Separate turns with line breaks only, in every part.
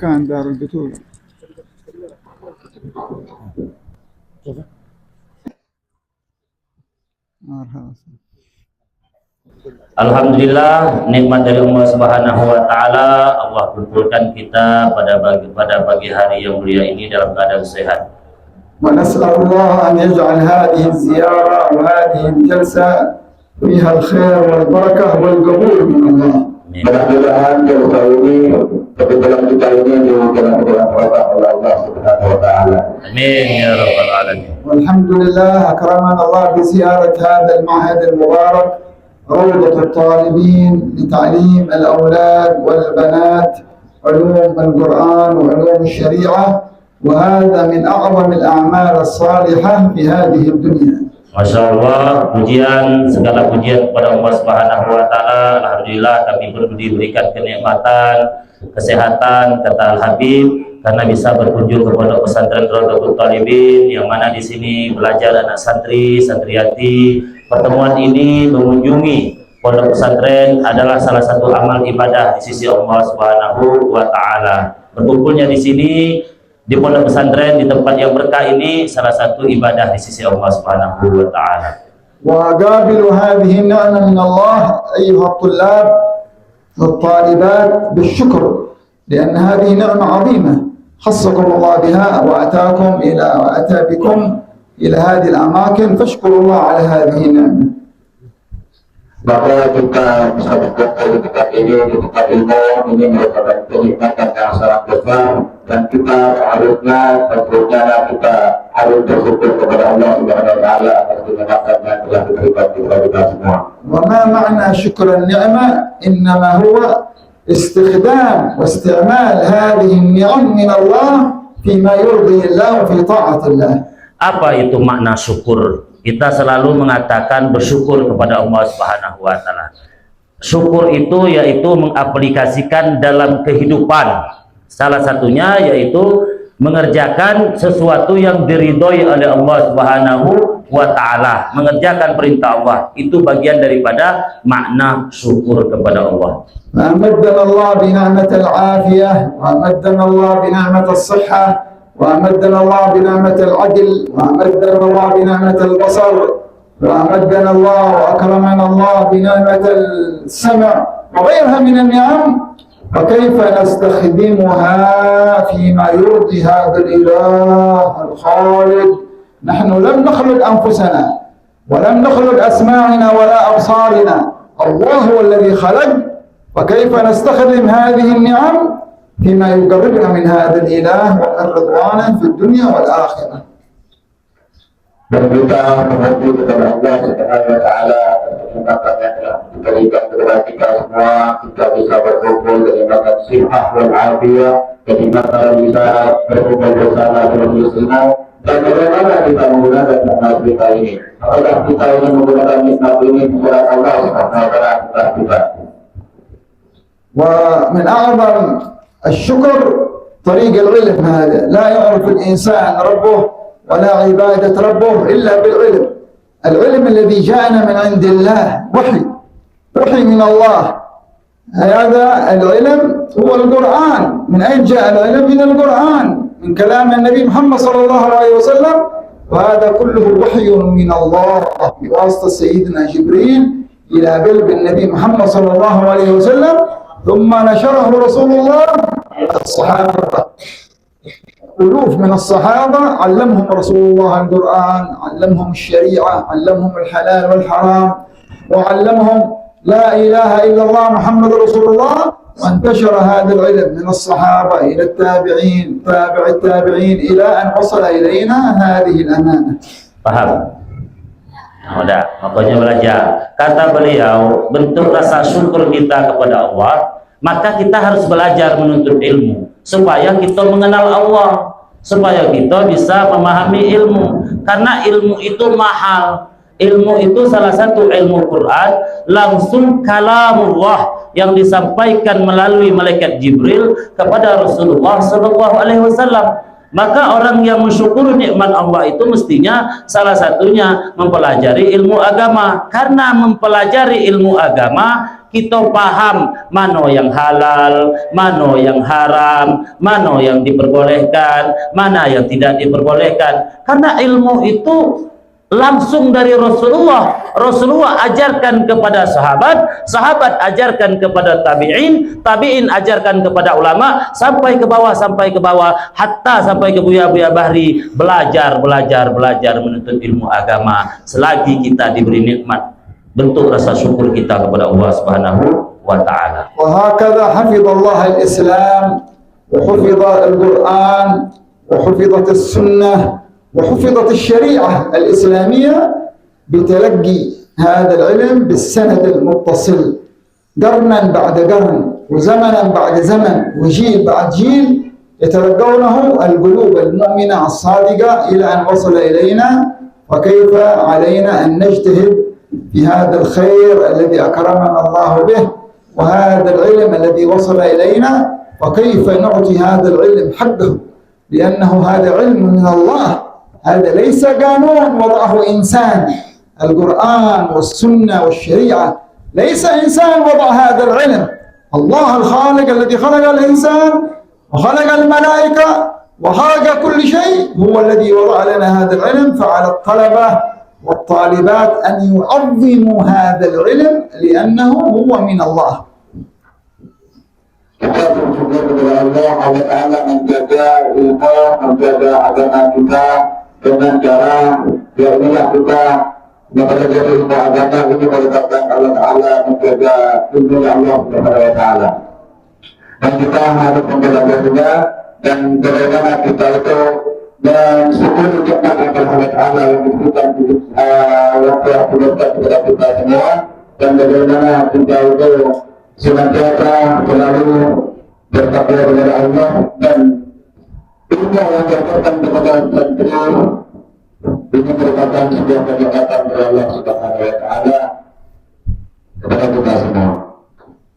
مكان دار البتول.
Alhamdulillah, nikmat dari Allah Subhanahu wa taala. Allah kumpulkan kita pada pagi hari yang mulia ini dalam keadaan sehat.
ونسأل الله أن يجعل هذه الزيارة وهذه الجلسة فيها الخير والبركة والقبول من الله.
Mudah-mudahan jalsa ini kebetulan kita ini dimuliakan oleh Allah Subhanahu wa taala.
Amin ya rabbal alamin.
والحمد لله أكرمنا الله بزيارة هذا المعهد المبارك روضة الطالبين لتعليم الأولاد والبنات علوم القرآن وعلوم الشريعة، وهذا من أعظم الأعمال الصالحة في هذه الدنيا.
Masya Allah, segala pujian kepada Allah Subhanahu wa taala. Alhamdulillah kami diberikan kenikmatan, kesehatan, kata Al-Habib, karena bisa berkunjung ke pondok pesantren Rawdatul Talibin, yang mana di sini belajar anak santri, santriati. Pertemuan ini mengunjungi pondok pesantren adalah salah satu amal ibadah di sisi Allah Subhanahu wa taala. Berkumpulnya di sini di pondok pesantren di tempat yang berkah ini salah satu ibadah di sisi Allah Subhanahu wa taala.
وقابلوا هذه النعمة من الله أيها الطلاب والطالبات بالشكر، لأن هذه نعمة عظيمة خصكم الله بها وأتى بكم إلى هذه الأماكن، فاشكروا الله على هذه النعمة.
Bahwa kita bisa berkumpul di tempat ini, di tempat ilmu ini merupakan kenikmatan yang sangat besar, dan kita harusnya tentunya kita harus bersyukur kepada Allah Subhanahu wa taala atas kenikmatan yang telah diberikan kepada kita semua.
وما معنى شكر النعمة؟ إنما هو استخدام واستعمال هذه النعم من الله فيما يرضي الله وفي طاعة الله.
Apa itu makna syukur? Kita selalu mengatakan bersyukur kepada Allah Subhanahu wa taala. Syukur itu yaitu mengaplikasikan dalam kehidupan. Salah satunya yaitu mengerjakan sesuatu yang diridhoi oleh Allah Subhanahu wa taala, mengerjakan perintah Allah. Itu bagian daripada makna syukur kepada Allah.
أمدنا الله بنعمة العافية، وأمدنا الله بنعمة الصحة، وأمدنا الله بنعمة العدل، وأمدنا الله بنعمة البصر، وأمدنا الله وأكرمنا الله بنعمة السمع وغيرها من النعم. وكيف نستخدمها فيما يرضي هذا الإله الخالد؟ نحن لم نخلق أنفسنا ولم نخلق أسماعنا ولا أبصارنا، الله هو الذي خلق. وكيف نستخدم هذه النعم فيما يقربنا من هذا الإله ومن رضوانه في الدنيا والآخرة.
Dan kita memohon kepada Allah Subhanahu wa taala kesempatan yang telah diberikan kepada kita semua, kita bisa berkumpul dengan sihah wal afiyah, kenikmatan bisa berkumpul bersama dengan Islam. Dan bagaimana kita menggunakan nikmat kita ini? Apakah kita ini menggunakan nikmat ini kepada Allah Subhanahu wa taala kita?
ومن أعظم الشكر طريق العلم. هذا لا يعرف الإنسان ربه ولا عبادة ربه إلا بالعلم. العلم الذي جاءنا من عند الله وحي من الله. هذا العلم هو القرآن. من أين جاء العلم؟ من القرآن، من كلام النبي محمد صلى الله عليه وسلم. وهذا كله وحي من الله بواسطة سيدنا جبريل إلى قلب النبي محمد صلى الله عليه وسلم، ثم نشره رسول الله الصحابة ألوف من الصحابة علمهم رسول الله القرآن، علمهم الشريعة، علمهم الحلال والحرام، وعلمهم لا إله إلا الله محمد رسول الله. وانتشر هذا العلم من الصحابة إلى التابعين، تابع التابعين، إلى أن وصل إلينا هذه الأمانة.
Paham? Udah, pokoknya belajar. Kata beliau, bentuk rasa syukur kita kepada Allah, maka kita harus belajar menuntut ilmu supaya kita mengenal Allah, supaya kita bisa memahami ilmu. Karena ilmu itu mahal. Ilmu itu salah satu ilmu Quran, langsung kalamullah yang disampaikan melalui malaikat Jibril kepada Rasulullah SAW. Maka orang yang mensyukuri nikmat Allah itu mestinya salah satunya mempelajari ilmu agama. Karena mempelajari ilmu agama, kita paham mana yang halal, mana yang haram, mana yang diperbolehkan, mana yang tidak diperbolehkan. Karena ilmu itu langsung dari Rasulullah. Rasulullah ajarkan kepada sahabat, sahabat ajarkan kepada tabi'in, tabi'in ajarkan kepada ulama, sampai ke bawah, hatta sampai ke Buya-Buya Bahri. Belajar menuntut ilmu agama selagi kita diberi nikmat. Bentuk rasa syukur kita kepada Allah Subhanahu wa ta'ala.
وهكذا حفظ الله الإسلام وحفظ القرآن وحفظت السنة وحفظت الشريعة الإسلامية بتلقي هذا العلم بالسند المتصل، قرنا بعد قرن وزمنا بعد زمن وجيل بعد جيل، يتلقونه القلوب المؤمنة الصادقة إلى أن وصل إلينا. وكيف علينا أن نجتهد في هذا الخير الذي أكرمنا الله به وهذا العلم الذي وصل إلينا، وكيف نعطي هذا العلم حقه، لأنه هذا علم من الله. هذا ليس قانون وضعه إنسان. القرآن والسنة والشريعة ليس إنسان وضع هذا العلم. الله الخالق الذي خلق الإنسان وخلق الملائكة وخلق كل شيء هو الذي وضع لنا هذا العلم. فعلى الطلبة والطالبات أن يعظموا هذا العلم لأنه هو من الله.
Kita bersyukur kepada Allah Ta'ala menjaga ilmu, menjaga agama kita dengan cara inilah kita mempelajari ilmu agama ini meletakkan Allah Ta'ala menjaga ilmu Allah Subhanahu wa Ta'ala. Dan kita harus mempelajarinya dan bagaimana kita itu mensyukuri nikmat Allah Ta'ala yang diberikan waktu yang diberikan kepada kita semua, dan bagaimana kita itu senantiasa selalu bertakwa kepada Allah dan ilmu yang diberikan kepada santri ini merupakan sebuah kenikmatan dari Allah Subhanahu wa Ta'ala kepada kita semua.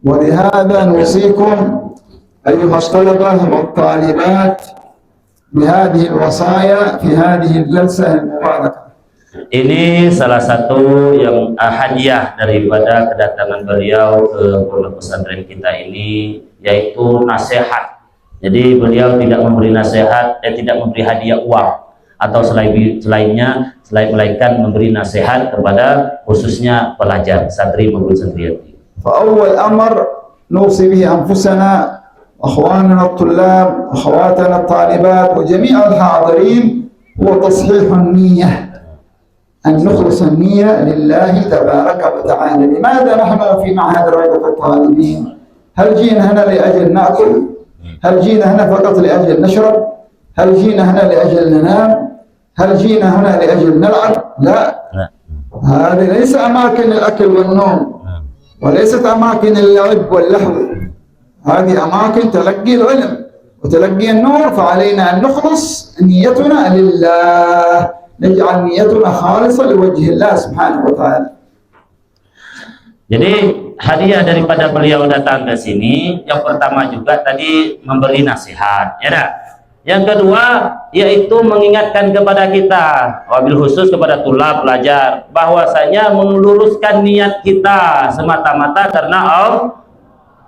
ولهذا نوصيكم أيها الطلبة والطالبات بهذه الوصايا في هذه الجلسة المباركة.
Ini salah satu yang hadiah daripada kedatangan beliau ke pondok pesantren kita ini, yaitu nasihat. Jadi beliau tidak memberi nasihat, tidak memberi hadiah uang atau selainnya, melainkan memberi nasihat kepada khususnya pelajar, santri maupun santriwati.
فأول أمر نوصي به أنفسنا، أخواننا الطلاب، أخواتنا الطالبات، وجميع الحاضرين، هو تصحيح النية، أن نخلص النية لله تبارك وتعالى. لماذا نحن في معهد روضة الطالبين؟ هل جينا هنا لأجل نأكل؟ هل جينا هنا فقط لأجل نشرب؟ هل جينا هنا لأجل ننام؟ هل جينا هنا لأجل نلعب؟ لا، هذه ليس أماكن الأكل والنوم، وليست أماكن اللعب واللهو، هذه أماكن تلقي العلم وتلقي النور. فعلينا أن نخلص نيتنا لله، نجعل نيتنا خالصة لوجه الله سبحانه وتعالى.
Jadi hadiah daripada beliau datang ke sini, yang pertama juga tadi memberi nasihat, ya dah. Yang kedua yaitu mengingatkan kepada kita, wabil khusus kepada tulab pelajar, bahwasanya meluruskan niat kita semata-mata karena Allah.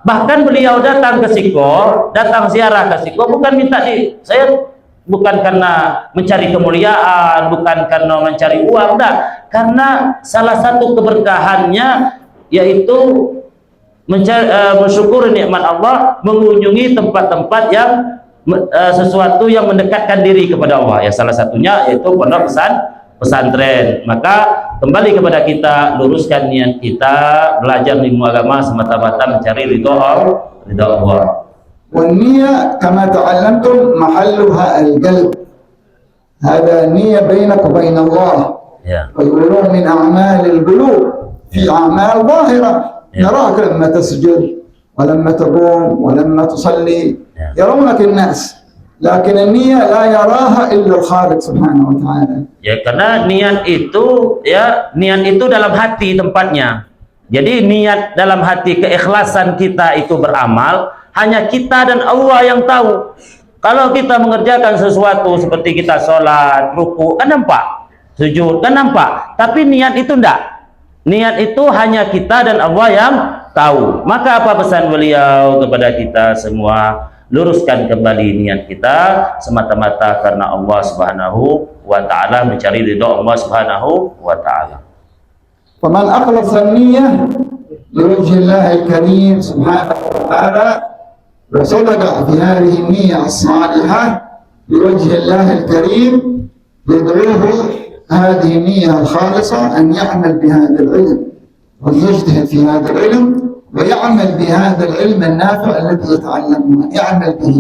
Bahkan beliau datang ke Siko, datang ziarah ke Siko bukan minta saya bukan karena mencari kemuliaan, bukan karena mencari uang, enggak. Karena salah satu keberkahannya yaitu bersyukur nikmat Allah, mengunjungi tempat-tempat yang sesuatu yang mendekatkan diri kepada Allah. Ya, salah satunya yaitu pondok pesantren. Maka kembali kepada kita, luruskan niat kita, belajar ilmu agama semata-mata mencari ridho Allah.
والنية كما تعلمتم محلها القلب. هذا نية بينك وبين الله. ويقولون من أعمال القلوب في أعمال ظاهرة نراك لما تسجد ولما تقوم ولما تصلي يرونك الناس، لكن النية لا يراها إلا الخالق سبحانه وتعالى.
Ya, karena niat itu dalam hati tempatnya. Jadi niat dalam hati, keikhlasan kita itu beramal, hanya kita dan Allah yang tahu. Kalau kita mengerjakan sesuatu seperti kita sholat, ruku, kan nampak, sujud, kan nampak, tapi niat itu enggak. Niat itu hanya kita dan Allah yang tahu. Maka apa pesan beliau kepada kita semua? Luruskan kembali niat kita semata-mata karena Allah Subhanahu wa ta'ala, mencari ridho Allah Subhanahu wa ta'ala.
Faman akhlasa an-niyyah liwajhi Allah al-karim subhanahu wa ta'ala wa sadaqa fi hadhihi an-niyyah as-salihah liwajhi Allah al-karim yad'uhu هذه النية الخالصة أن يعمل بهذا العلم ويجتهد في هذا العلم ويعمل بهذا العلم النافع الذي يتعلمه، يعمل به.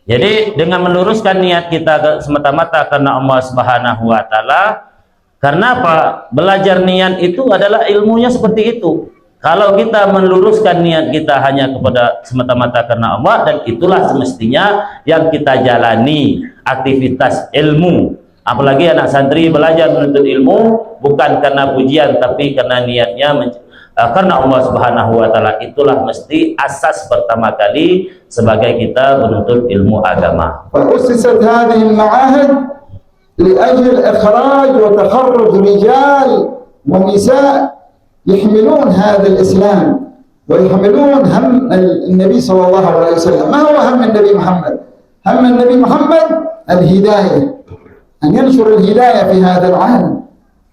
Jadi dengan meluruskan niat kita semata-mata karena Allah Subhanahu wa ta'ala, karena apa? Belajar niat itu adalah ilmunya seperti itu. Kalau kita meluruskan niat kita hanya kepada semata-mata karena Allah, dan itulah semestinya yang kita jalani aktivitas ilmu. Apalagi anak santri belajar menuntut ilmu bukan karena pujian, tapi karena niatnya karena Allah Subhanahu wa ta'ala. Itulah mesti asas pertama kali sebagai kita menuntut ilmu agama.
فأسست هذه المعاهد لأجل إخراج وتخرج رجال ونساء يحملون هذا الإسلام ويحملون هم النبي صلى الله عليه وسلم. ما هو هم النبي محمد؟ هم النبي محمد الهداية، أن ينشر الهداية في هذا العالم،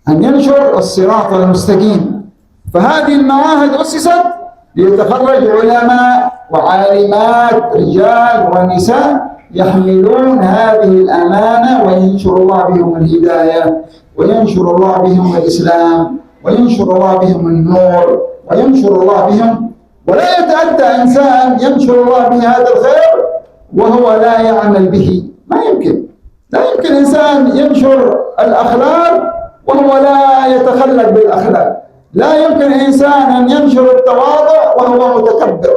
أن ينشر الصراط المستقيم. فهذه المعاهد أسست ليتخرج علماء وعالمات رجال ونساء يحملون هذه الأمانة وينشر الله بهم الهداية وينشر الله بهم الإسلام وينشر الله بهم النور وينشر الله بهم. ولا يتأتى إنسان ينشر الله به هذا الخير وهو لا يعمل به، ما يمكن. لا يمكن إنسان ينشر الأخلاق وهو لا يتخلق بالأخلاق. لا يمكن إنسان أن ينشر التواضع وهو متكبر.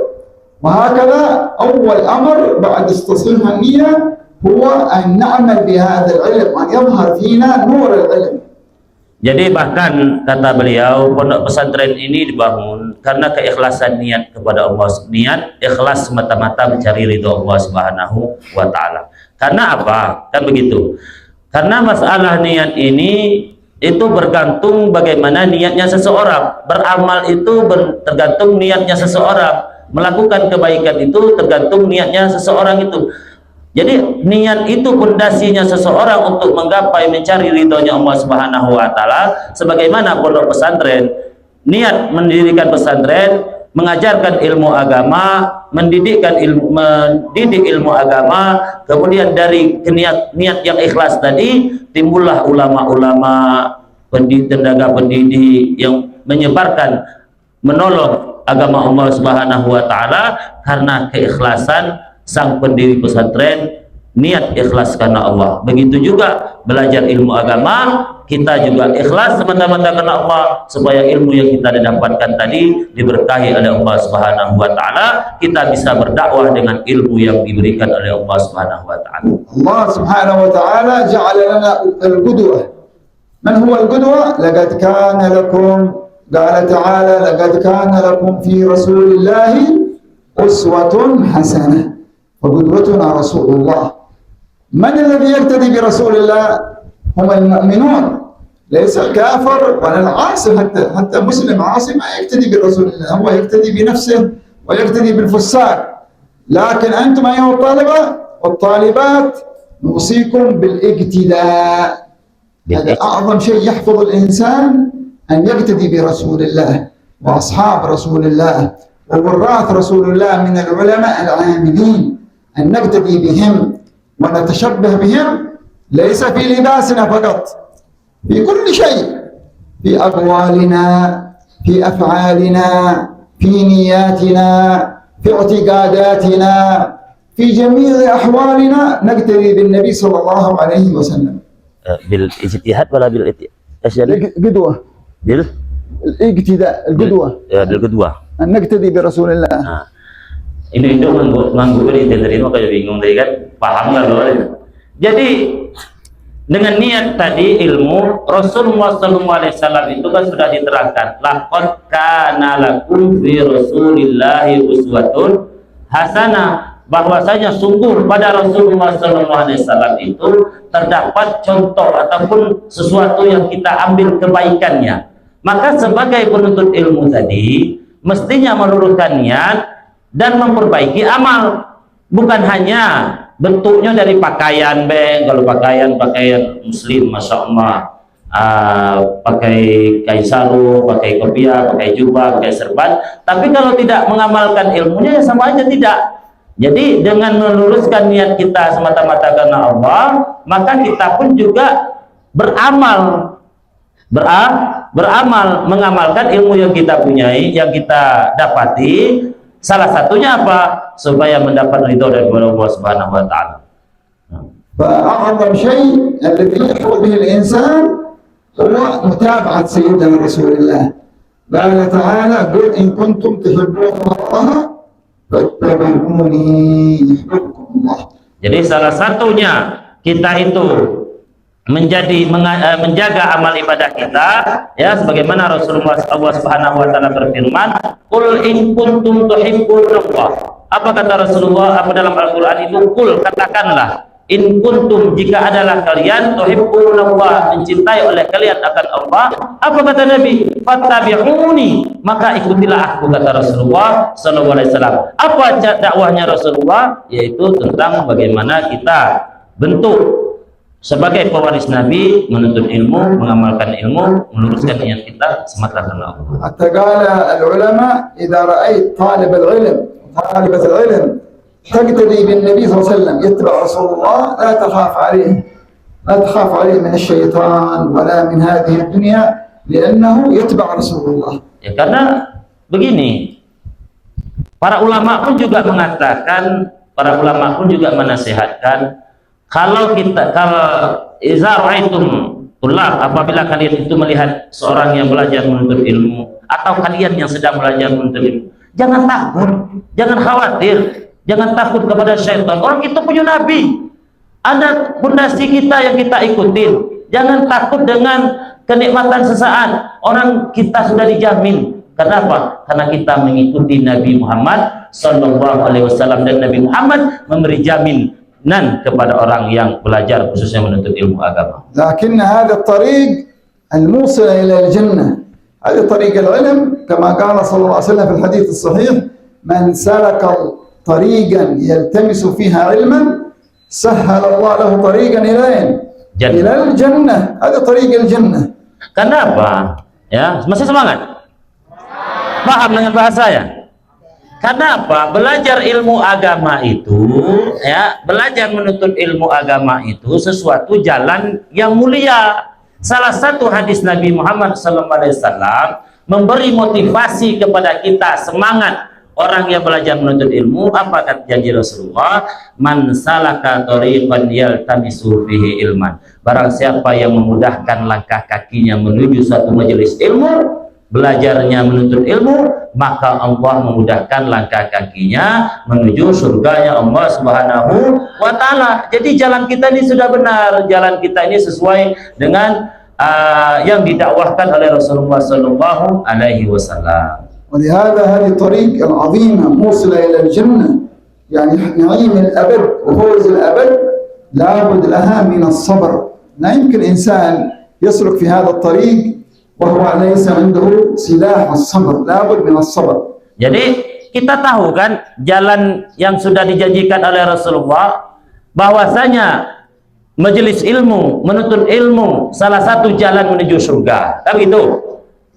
وهكذا أول أمر بعد استصحيح النية هو أن نعمل بهذا العلم، أن يظهر فينا نور العلم.
Jadi bahkan kata beliau, pondok pesantren ini dibangun karena keikhlasan niat kepada Allah. Niat ikhlas semata-mata mencari ridho Allah Subhanahu wa ta'ala. Karena apa? Kan begitu. Karena masalah niat ini itu bergantung bagaimana niatnya seseorang. Beramal itu tergantung niatnya seseorang. Melakukan kebaikan itu tergantung niatnya seseorang itu. Jadi niat itu pondasinya seseorang untuk menggapai mencari ridhonya Allah Subhanahu wa ta'ala. Sebagaimana pondok pesantren, niat mendirikan pesantren, mengajarkan ilmu agama, mendidik ilmu agama, kemudian dari niat yang ikhlas tadi timbullah ulama-ulama, tenaga pendidik yang menyebarkan, menolong agama Allah Subhanahu wa ta'ala karena keikhlasan sang pendiri pesantren, niat ikhlas karena Allah. Begitu juga belajar ilmu agama, kita juga ikhlas semata-mata karena Allah, supaya ilmu yang kita dapatkan tadi diberkahi oleh Allah Subhanahu wa ta'ala. Kita bisa berdakwah dengan ilmu yang diberikan oleh Allah Subhanahu wa ta'ala.
Allah Subhanahu wa ta'ala ja'ala lana al-qudwah. Man huwa al-qudwah? Laqad kana lakum, qala ta'ala, laqad kana lakum fi rasulillahi uswatun hasanah. وقدوتنا رسول الله. من الذي يقتدي برسول الله؟ هم المؤمنون، ليس الكافر ولا العاصي. حتى مسلم عاصي ما يقتدي برسول الله، هو يقتدي بنفسه ويقتدي بالفساق. لكن أنتم أيها الطلبة والطالبات نوصيكم بالاقتداء. هذا أعظم شيء يحفظ الإنسان، أن يقتدي برسول الله وأصحاب رسول الله ووراث رسول الله من العلماء العاملين أن نقتدي بهم ونتشبه بهم، ليس في لباسنا فقط، في كل شيء، في أقوالنا، في أفعالنا، في نياتنا، في اعتقاداتنا، في جميع أحوالنا نقتدي بالنبي صلى الله عليه وسلم.
بالاجتهاد ولا بالاجتهاد؟
قدوة، الاقتداء، القدوة،
بالقدوة.
أن نقتدي برسول الله.
Nah, itu nganggu diterima kayak bingung tadi kan, paham nggak lo? Jadi dengan niat tadi ilmu Rasulullah SAW itu kan sudah diterangkan, laqad kana lakum fi Rasulillahi uswatun hasanah, bahwasanya sungguh pada Rasulullah SAW itu terdapat contoh ataupun sesuatu yang kita ambil kebaikannya. Maka sebagai penuntut ilmu tadi mestinya meluruskan niat dan memperbaiki amal, bukan hanya bentuknya dari pakaian, kalau pakaian muslim, masya Allah, pakai kain sarung, pakai kopiah, pakai jubah, pakai serban, tapi kalau tidak mengamalkan ilmunya ya sama aja tidak. Jadi dengan meluruskan niat kita semata-mata karena Allah, maka kita pun juga beramal mengamalkan ilmu yang kita punyai, yang kita dapati. Salah satunya apa? Supaya mendapat ridho dari Allah Subhanahu wa taala.
فأعظم شيء الذي يحظى به الإنسان هو متابعة سيدنا رسول الله. قال تعالى: قل إن كنتم تحبون الله فاتبعوني يحببكم الله. Jadi
salah satunya kita itu menjaga amal ibadah kita, ya, sebagaimana Rasulullah Subhanahu wa taala berfirman, qul in kuntum tuhibbunallah. Apa kata Rasulullah apa dalam Al-Qur'an itu? Qul, katakanlah, in kuntum, jika adalah kalian tuhibbunallah, mencintai oleh kalian akan Allah. Apa kata Nabi? Fattabi'uni, maka ikutilah aku, kata Rasulullah sallallahu alaihi wasallam. Apa dakwahnya Rasulullah? Yaitu tentang bagaimana kita bentuk sebagai pewaris Nabi, menuntut ilmu, mengamalkan ilmu, meluruskan niat kita semata karena Allah.
Hatta qala al-ulama idza ra'ait talib al-ilm, talibat al-ilm taqtadi bin Nabi sallallahu alaihi wasallam, yattaba Rasulullah, la takhaf alayhi, la takhaf alayhi min asy-syaitan wala min hadhihi ad-dunya, li'annahu yattaba Rasulullah. Ya, karena begini, para ulama pun juga mengatakan, para ulama pun juga menasihatkan, kalau iza ra'aitum tulab, apabila kalian itu melihat seorang yang belajar menuntut ilmu, atau kalian yang sedang belajar menuntut ilmu, jangan takut, jangan khawatir, jangan takut kepada syaitan. Orang itu punya Nabi, ada pondasi kita yang kita ikutin. Jangan takut dengan kenikmatan sesaat, orang kita sudah dijamin. Kenapa? Karena kita mengikuti Nabi Muhammad sallallahu alaihi wasallam, dan Nabi Muhammad memberi jaminan kepada orang yang belajar khususnya menuntut ilmu agama. Lakin هذا الطريق الموصل إلى الجنة، هذا طريق العلم كما قال صلى الله عليه وسلم في الحديث الصحيح: من سلك طريقا يلتمس فيها علما سهل الله له طريقا إلى الجنة. هذا طريق الجنة.
Kenapa? Ya, masih semangat? Paham dengan bahasa saya? Kenapa? Belajar ilmu agama itu, ya, belajar menuntut ilmu agama itu sesuatu jalan yang mulia. Salah satu hadis Nabi Muhammad SAW memberi motivasi kepada kita, semangat orang yang belajar menuntut ilmu. Apa kata janji Rasulullah? Man salaka thoriqan yaltamisu fihi ilman. Barang siapa yang memudahkan langkah kakinya menuju satu majelis ilmu, belajarnya menuntut ilmu, maka Allah memudahkan langkah kakinya menuju surganya Allah Subhanahu wa taala. Jadi jalan kita ini sudah benar, jalan kita ini sesuai dengan yang didakwahkan oleh Rasulullah sallallahu alaihi wasallam.
ولهذا هذه الطريق العظيمة موصلة إلى الجنة، يعني نعيم الأبد وفوز الأبد، لابد لها من الصبر. لا يمكن إنسان يسلك في هذا الطريق وهو ليس عنده سلاح الصبر، لابد من الصبر.
Jadi kita tahu kan jalan yang sudah dijanjikan oleh Rasulullah, bahwasanya majelis ilmu, menuntut ilmu salah satu jalan menuju surga. Kan gitu.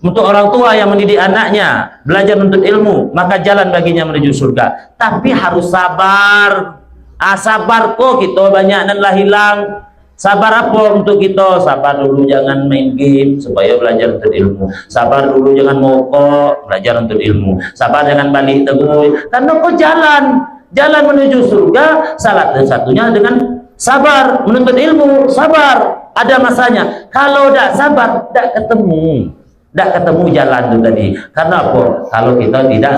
Untuk orang tua yang mendidik anaknya belajar menuntut ilmu, maka jalan baginya menuju surga. Tapi harus sabar. Sabar kok kita banyak dan lah hilang. Sabar apa untuk kita? Sabar dulu jangan main game supaya belajar menuntut ilmu. Sabar dulu jangan mogok, belajar menuntut ilmu. Sabar jangan balik teguh. Karena kok jalan menuju surga salah satunya dengan sabar menuntut ilmu. Sabar ada masanya. Kalau tidak sabar, tidak ketemu jalan itu tadi. Karena apa? Kalau kita tidak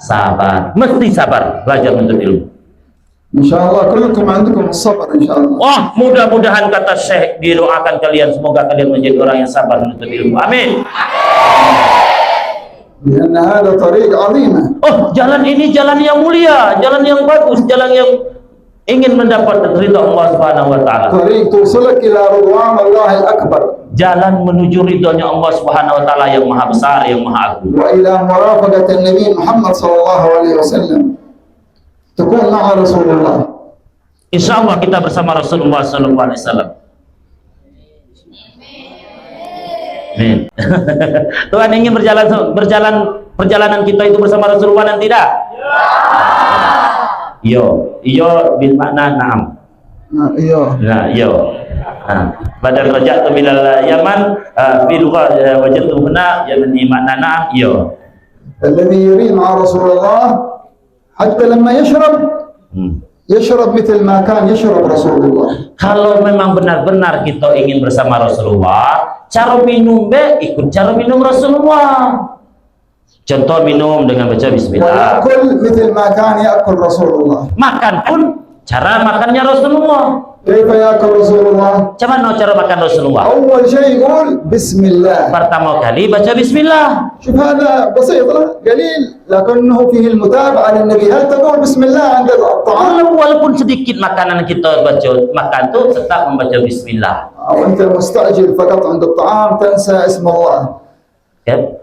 sabar, mesti sabar belajar menuntut ilmu.
InsyaAllah kullukum andukum sabar insyaAllah.
Wah, mudah-mudahan kata Syekh didoakan kalian, semoga kalian menjadi orang yang sabar menuntut ilmu. Amin.
لأن هذا طريق عظيمة.
Oh, jalan ini jalan yang mulia, jalan yang bagus, jalan yang ingin mendapat ridha Allah Subhanahu wa taala.
طريق توصلك إلى رضوان الله الأكبر.
Jalan menuju ridhonya Allah Subhanahu wa taala yang maha besar, yang maha agung.
وإلى مرافقة النبي محمد صلى الله عليه وسلم. تكون مع رسول الله.
Insya Allah kita bersama Rasulullah Sallallahu Alaihi Wasallam. Amin. Tuhan ingin perjalanan kita itu bersama Rasulullah dan tidak? Iyo bil makna na'am.
Iya.
Nah, iyo. Pada raja'tu minal Yaman fi lugha wajadtu huna yani makna na'am iyo.
الذي يريد مع رسول الله حتى لما يشرب مثل ما كان يشرب رسول الله.
Kalau memang benar-benar kita ingin bersama Rasulullah, cara minum ikut cara minum Rasulullah. Contoh minum dengan baca bismillah.
ويأكل مثل ما كان يأكل رسول الله.
Makan pun cara makannya Rasulullah.
كيف يأكل رسول الله؟
Macam mana cara makan Rasulullah?
أول شيء يقول بسم الله.
Pertama kali baca bismillah.
شوف هذا بسيط قليل لكنه فيه المتابعة للنبي. هل تقول بسم الله عند الطعام؟
Walaupun sedikit makanan kita makan tuh tetap membaca bismillah.
أو أنت مستعجل فقط عند الطعام تنسى اسم الله.
Ya.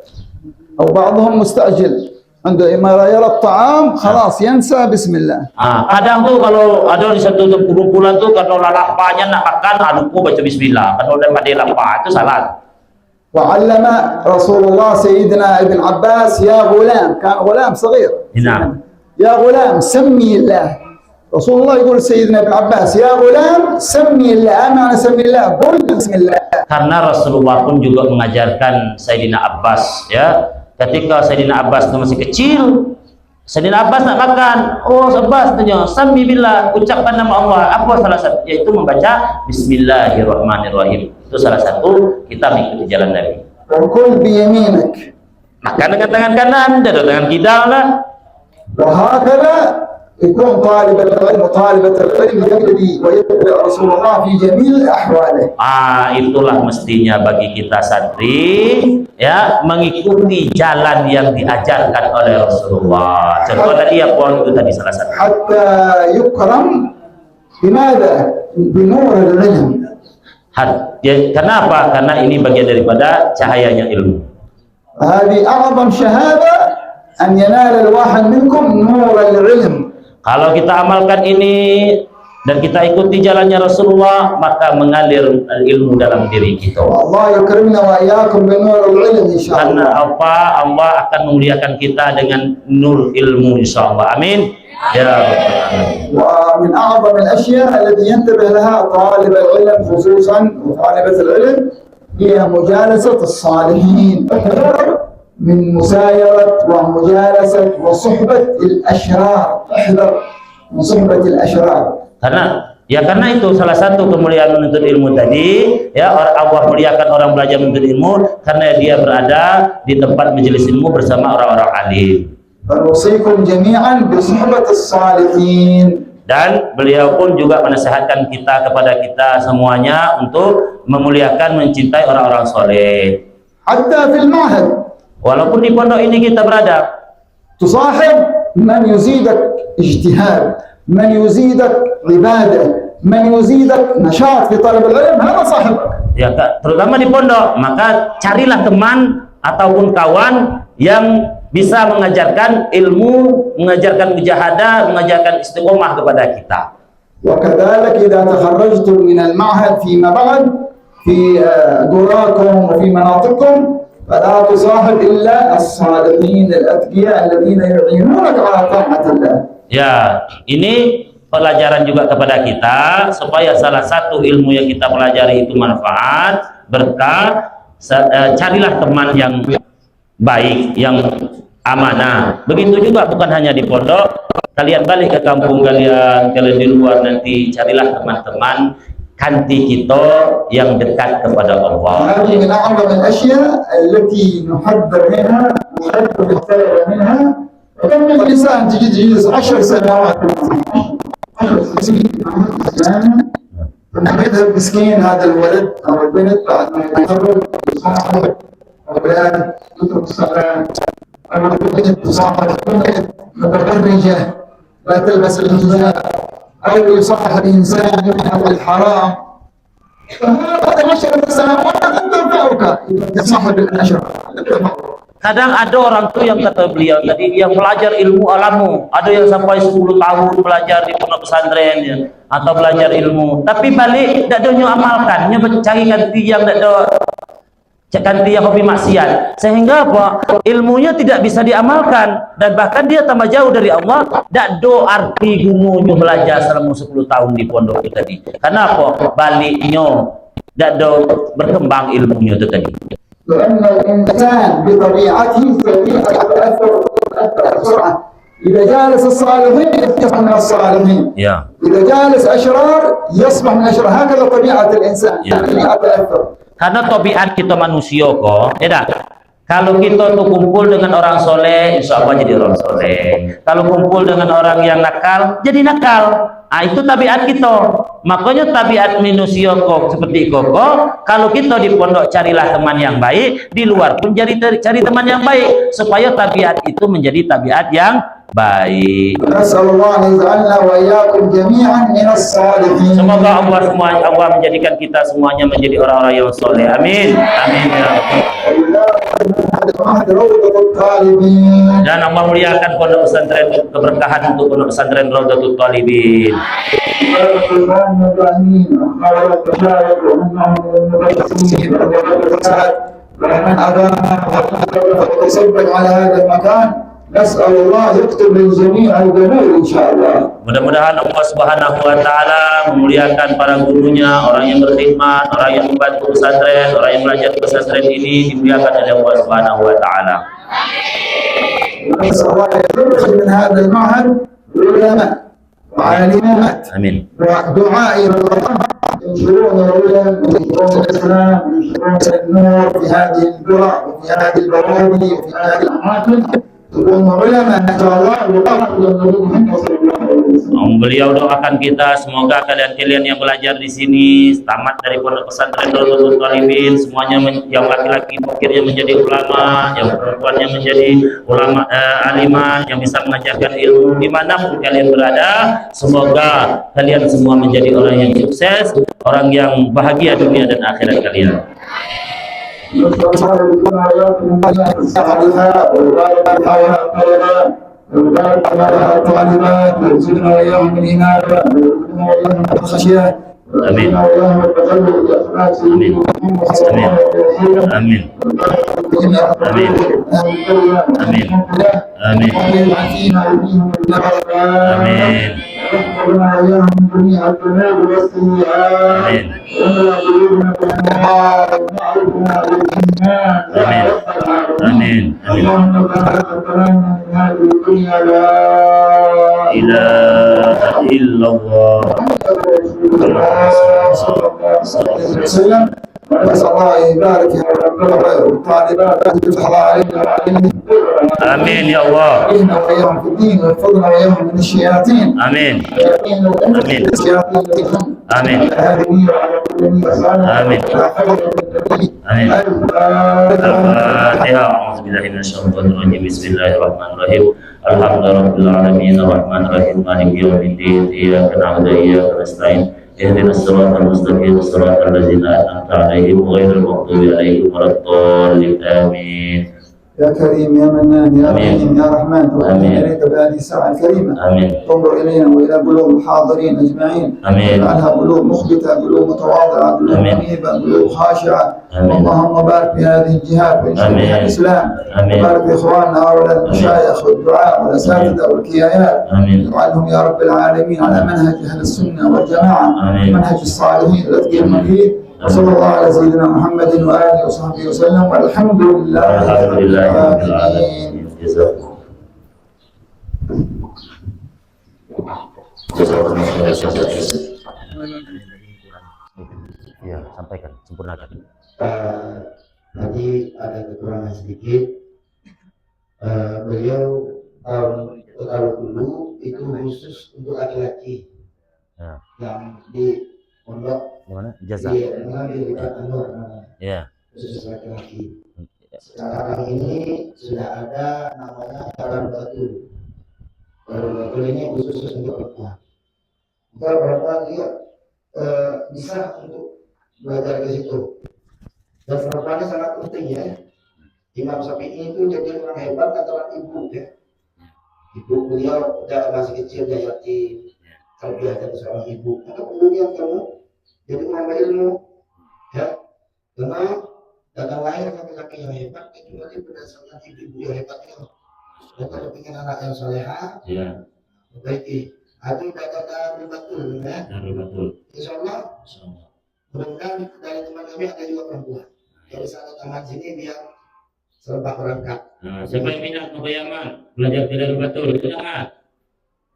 أو بعضهم مستعجل عندما يرى الطعام خلاص ينسى بسم الله.
Kadang tuh kalau ada di satu kumpulan tuh kalau lapaknya nak makan lupa baca bismillah. Kalau udah pada lapar itu salah.
وعلم رسول الله سيدنا ابن عباس يا غلام، كان غلام صغير.
نعم.
يا غلام سمي الله. رسول الله يقول سيدنا ابن عباس يا غلام سمي الله. أنا سمي الله قل بسم الله.
Karena Rasulullah pun juga mengajarkan Sayyidina Abbas ya. Ketika Sayyidina Abbas itu masih kecil, Sayyidina Abbas nak makan, Abbas tanya, Sami billah, ucapkan nama Allah. Apa salah satu? Yaitu membaca Bismillahirrahmanirrahim. Itu salah satu kita mengikuti jalan Nabi.
وكل بيمينك.
Makan dengan tangan kanan, dan tangan kidal lah.
وهكذا يكون طالب العلم وطالبة العلم يقتدي ويتبع رسول الله في جميع أحواله.
Itulah mestinya bagi kita santri ya, mengikuti jalan yang diajarkan oleh Rasulullah. Contoh tadi apa itu tadi salah satu.
حتى يكرم بماذا؟ بنور العلم.
Kenapa? Karena ini bagian daripada cahayanya ilmu.
هذه أعظم شهادة أن ينال الواحد منكم نور العلم.
Kalau kita amalkan ini dan kita ikuti jalannya Rasulullah, maka mengalir ilmu dalam diri kita.
Allah yukrimna wa iyyakum bi nuril ilm insyaallah.
Karena apa? Allah akan memuliakan kita dengan nur ilmu insyaallah. Amin. Ya Rabbal Alamin.
ومن أعظم الأشياء التي ينتبه لها طالب العلم خصوصا وطالبة العلم هي مجالسة الصالحين. من مسايرة ومجالسة وصحبة الأشرار. احذر من صحبة الأشرار.
Karena itu salah satu kemuliaan menuntut ilmu tadi ya, Allah muliakan orang belajar menuntut ilmu karena dia berada di tempat majelis ilmu bersama orang-orang alim.
فنوصيكم جميعا بصحبة الصالحين.
Dan beliau pun juga menasihatkan kita kepada kita semuanya untuk memuliakan, mencintai orang-orang soleh.
حتى في المعهد.
Walaupun di pondok ini kita berada,
تصاحب من يزيدك اجتهاد، من يزيدك عبادة، من يزيدك نشاط في طلب العلم، هذا صاحبك.
Ya, terutama di pondok, maka carilah teman ataupun kawan yang bisa mengajarkan ilmu, mengajarkan mujahadah, mengajarkan istiqomah kepada kita.
وكذلك إذا تخرجتم من المعهد فيما بعد في قراكم وفي مناطقكم فلا تصاحب إلا الصالحين الأتقياء الذين يعينونك على طاعة الله.
Ya, ini pelajaran juga kepada kita supaya salah satu ilmu yang kita pelajari itu manfaat, berkah. Carilah teman yang baik, yang amanah. Begitu juga bukan hanya di pondok, kalian balik ke kampung kalian di luar nanti carilah teman-teman kanti kita yang dekat kepada Allah.
هذه من أعظم الأشياء التي نحذر منها ونحذر منها. وكم من إنسان تجي تجلس 10 سنوات 10 سنين ثم يذهب مسكين هذا الولد أو البنت بعد ما يتخرج يصاحب أولاد يترك الصلاة أو تصاحب متبرجة لا تلبس الحجاب أو يصاحب إنسان يذهب الحرام. فهذا 10 سنوات لن تنفعك إذا تصاحب الأشرار.
Kadang ada orang tuh yang kata beliau tadi yang belajar ilmu alamu, ada yang sampai 10 tahun belajar di pondok pesantren ya, atau belajar ilmu, tapi balik tak ada yang amalkan, nya cari kanti yang tak ada kanti yang hobi maksiat, sehingga apa? Ilmunya tidak bisa diamalkan dan bahkan dia tambah jauh dari Allah. Tak ada arti gunanya belajar selama 10 tahun di pondok itu tadi. Kenapa? Baliknya tak ada berkembang ilmunya itu tadi.
لأن الإنسان بطبيعته سريع يتأثر بسرعة. إذا جالس الصالحين يصبح من الصالحين.
Ya.
إذا جالس أشرار يصبح من الأشرار. هكذا طبيعة الإنسان. يتأثر.
Karena tabiat kita manusia kok, kalau kita tuh kumpul dengan orang soleh, insya Allah jadi orang soleh. Kalau kumpul dengan orang yang nakal, jadi nakal. Ah, itu tabiat kita. Makanya tabiat manusia kok seperti kok. Kalau kita di pondok carilah teman yang baik, di luar pun cari teman yang baik supaya tabiat itu menjadi tabiat yang baik. Semoga Allah menjadikan kita semuanya menjadi orang-orang yang soleh. Amin. Amin ya Rabbal. Dan Allah muliakan pondok pesantren, keberkahan untuk pondok pesantren Raudhatul Talibin. Mudah-mudahan Allah Subhanahu wa taala memuliakan para gurunya, orang yang berkhidmat, orang yang membantu pesantren, orang yang belajar di pesantren ini dimuliakan oleh Allah Subhanahu wa taala. Amin.
ودعاء إلى الله ينشرون العلم وينشرون الإسلام وينشرون النور في هذه القرى وفي هذه البوادي وفي هذه الأماكن تكون علماء إن شاء الله
Beliau doakan kita semoga kalian-kalian yang belajar di sini tamat dari pondok pesantren Raudhatul Talibin semuanya yang laki-laki akhirnya menjadi ulama, yang perempuannya menjadi ulama alimah yang bisa mengajarkan ilmu dimanapun kalian berada. Semoga kalian semua menjadi orang yang sukses, orang yang bahagia dunia dan akhirat kalian.
وبارك على الطالبات وارزقنا واياهم الانابه وارزقنا واياهم الخشيه وارزقنا واياهم التقلب باخلاق سيدنا محمد صلى الله عليه وسلم. امين امين امين امين امين ربنا واياهم من جميع الذنوب والسيئات ولا قلوبنا بالنار ومعرفنا بالايمان يا رب العالمين. اللهم بارك لنا من هذه الدنيا لا
اله الا الله
صلى الله عليه وسلم. ونسأل الله يبارك في الطالبات ويفتح الله علينا وعليهم.
آمين يا الله.
علينا وإياهم في الدين ويحفظنا وإياهم من الشياطين.
آمين.
آمين. الشياطين
آمين. آمين. آمين. الفاتحة. أعوذ بالله من الشيطان الرجيم. بسم الله الرحمن الرحيم. الحمد لله رب العالمين الرحمن الرحيم مالك يوم الدين إياك نعبد وإياك نستعين اهدنا الصراط المستقيم صراط الذين أنعمت عليهم غير المغضوب عليهم ولا الضالين آمين.
يا كريم يا منان يا
آمين.
رحيم يا رحمن توجه
آمين.
إليك بهذه الساعة الكريمة
آمين.
تنظر إلينا وإلى قلوب الحاضرين أجمعين
آمين.
واجعلها قلوب مخبتة قلوب متواضعة قلوب
آمين.
منيبة قلوب خاشعة
آمين.
اللهم بارك في هذه الجهات وانشر
آمين.
بها الإسلام
آمين.
وبارك في إخواننا هؤلاء المشايخ والدعاء والأساتذة والكيايات
آمين.
واجعلهم يا رب العالمين على منهج أهل السنة والجماعة
آمين.
منهج الصالحين الأتقياء المنهجين وصلى الله على سيدنا محمد وآله وصحبه وسلم والحمد لله
الحمد لله رب
العالمين.
العالمين. Jazakumullah. Ya, sampaikan, sempurnakan.
Tadi ada kekurangan sedikit. Beliau kalau dulu itu khusus untuk laki-laki
Ya.
yang di pondok
Gimana? Jaza.
di Anur
Ya.
khusus laki-laki. Sekarang ini sudah ada namanya Darul Batul. Darul Batul ini khusus untuk perempuan. Kalau perempuan dia bisa untuk belajar ke situ. Dan perempuannya sangat penting ya. Imam Syafi'i itu jadi orang hebat antara ibu ya. Ibu beliau udah masih kecil dia yatim. Kalau dia ada seorang ibu, maka kemudian kamu jadi menambah ilmu ya. Karena datang lahir laki-laki yang hebat kecuali berdasarkan ibu yang hebat itu. Dan kalau ingin anak yang soleha,
Ya.
perbaiki. Itu data betul ya.
Darul Batul.
Insya Allah. Mudah-mudahan dari teman kami ada juga perempuan. Dari sana taman sini biar serba berangkat.
Nah, siapa yang minat mau ke Yaman belajar di Darul Batul? Jangan.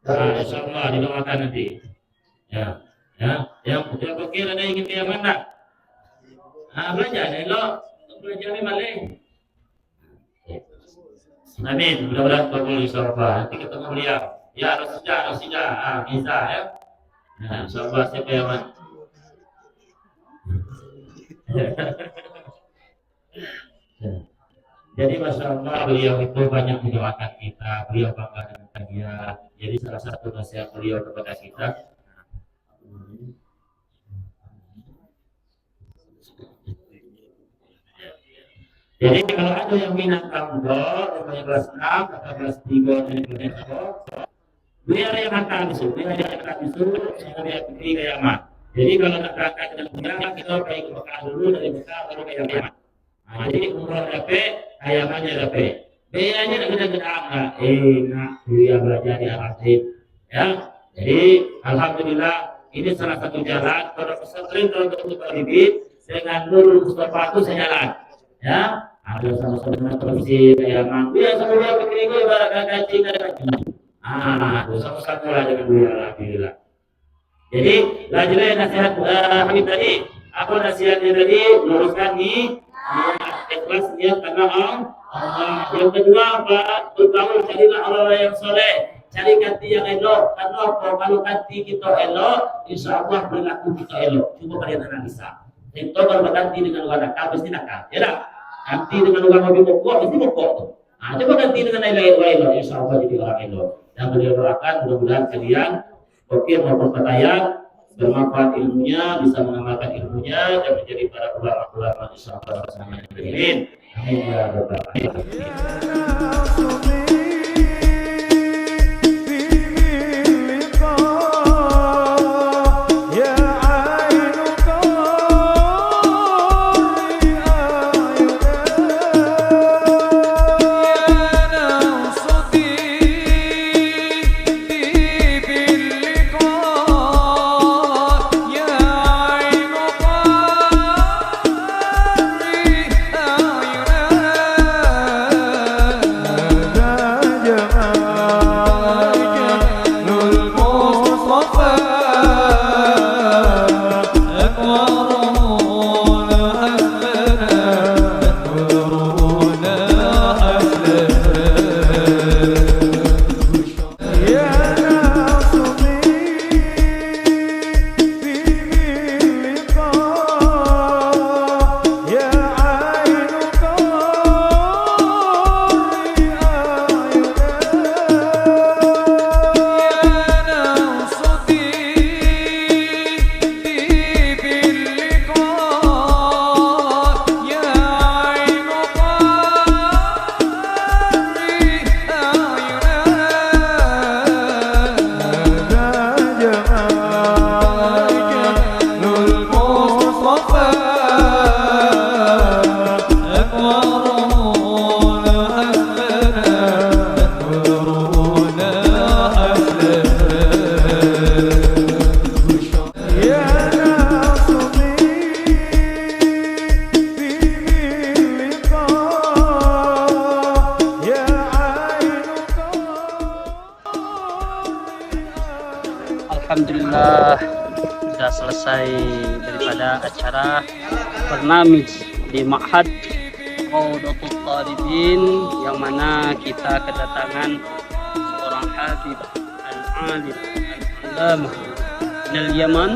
Nah, insya Allah didoakan nanti. Ya, ya. Yang fakir ada yang ingin ke Yaman tak? Ah, belajar, elok. Belajar maling. Amin. Mudah-mudahan kabul insyaallah. Nanti ketemu beliau. Ya, Rosida. Ah, bisa ya. Nah, insyaallah siapa Yaman. Jadi Masya Allah beliau itu banyak mendoakan kita, beliau bangga dengan dia. Jadi salah satu nasihat beliau kepada kita, jadi kalau ada yang minat tambah, yang kelas 6 atau kelas 3 dan kelas 4, biar yang hantar di sini, biar yang hantar di sini, sehingga dia pergi ke Yaman. Jadi kalau nak berangkat dengan dia, kita pergi ke Mekah dulu, dari Mekah baru ke Yaman. Nah, jadi umroh dapat, Yamannya dapat. Biayanya nak gede-gede nak dia belajar di Al-Azim. Ya, jadi alhamdulillah ini salah satu jalan. Pada pesantren kalau untuk bibit dengan Nurul Mustafa itu saya jalan. Ya, ada sama-sama produksi kayak Yaman. Dia sama dia begini ibarat kaji kaji. Sama-sama lah dengan dia alhamdulillah. Jadi lanjutnya nasihat Habib tadi. Apa nasihatnya tadi? Luruskan nih. Ikhlas niat karena Allah. Yang kedua apa? Bergaul carilah orang yang soleh. Cari ganti yang elok. Karena apa? Kalau ganti kita elok, insya Allah berlaku kita elok. Coba kalian analisa. Itu kalau berganti dengan orang nakal, mesti nakal. Ya tak? Ganti dengan orang lebih pokok, mesti pokok. Nah, coba ganti dengan orang elok, insya Allah jadi orang elok. Dan beliau doakan mudah-mudahan kalian oke maupun petayang bermanfaat ilmunya, bisa mengamalkan ilmunya dan menjadi para ulama-ulama insya Allah bersama yang beriman. Amin ya rabbal alamin.
Alhamdulillah sudah selesai daripada acara bernamij di Ma'had Rawdatul Talibin, yang mana kita kedatangan seorang habib al-alim al-allamah dari Yaman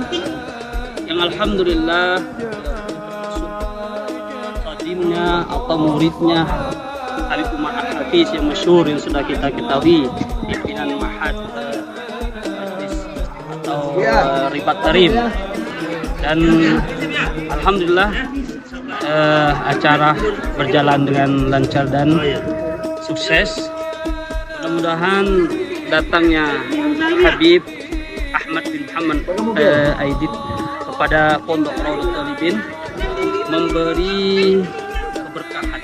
yang alhamdulillah khadimnya atau muridnya Habib Umar Al-Hafiz yang masyhur yang sudah kita ketahui, pimpinan Ma'had atau Ribat Tarim. Dan alhamdulillah acara berjalan dengan lancar dan sukses. Mudah-mudahan datangnya Habib Ahmad bin Muhammad Aidit kepada Pondok Rawdatul Talibin memberi keberkahan